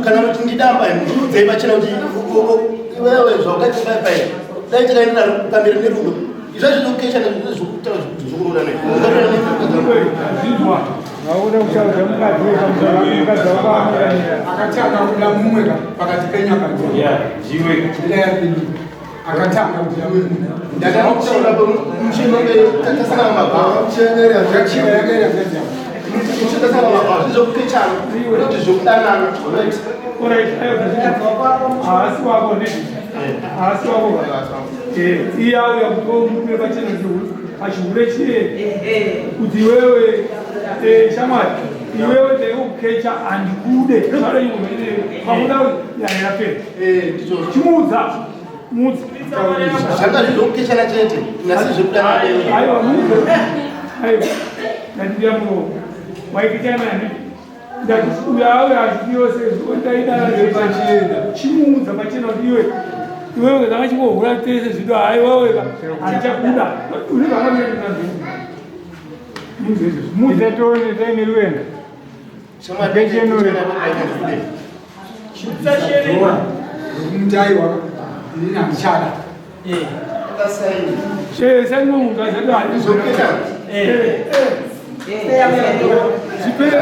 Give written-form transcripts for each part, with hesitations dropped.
Kana mutindidamba ndudze bachira kuti wewe zvakati pai dai tikaenda pamberi nerudo izvozvo zvokesha nezvokutaura zvokurora nei Auda kushauza mukadzi wekamukadzi akatanga kuda mumwe pakati penyaka jiwe akatanga kuda ndakataura pamuchinonge tatasangana mabhawa muchenera zvachira yakaira zvazva muchitasangana mabhawa zvizokukechana kuti zvokudanana haasi wako haasi wako iya uya kutomupe pachena achihure chie kuti wewe shamwari iwewe ndeukecha andikude zvaro iwe pamuda yairapera chimuudza mudzi zvanga zvizokukechana chete nasi zvekudanana aiwa mudzi aiwa ndandiyamuno waikichamani ndakuyauya achidiyose ndaidaapachienda chimuudza pachena kuti iwewe zanga chimbohura tese zvido haiwaweka handichakuda uri vakameaa Muzatone taine ruenda. Mutaiwa ina mchana. Sasa mungu ngazado alizoketa. Sipere.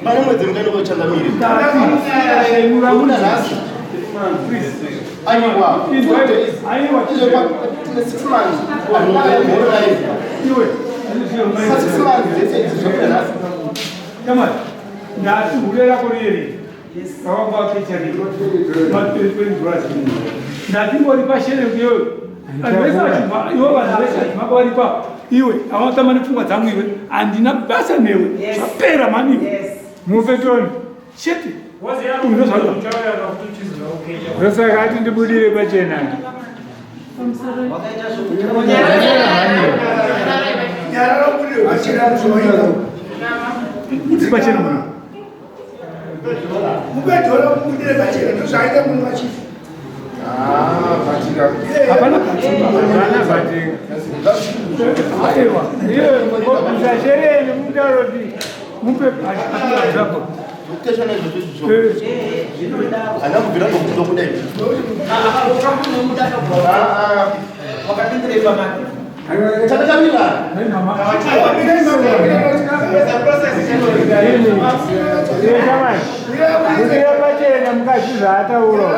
Mana mwedzi mungani wochangamiri ndatingori pashere kuyo iwe avatamani pfungwa dzangu iwe handina basa newe zvapera maniwe mupetoni chete ndosaka ati ndibudire pachena pachena muno mukadhora mubudire pachena ndozvaita munhu vachifa hapana usashereni mutaroti mupe zvako kukeshana izvozvo hana kubvira ngokuda kudai chakatamira udire pachena mukazvi zvaataura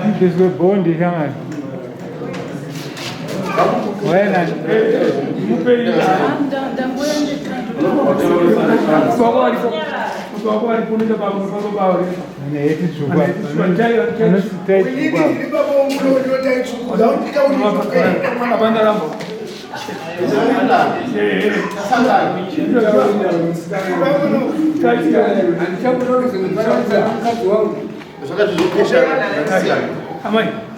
mudezwe bondi shamari wena zvakazvizokesha amai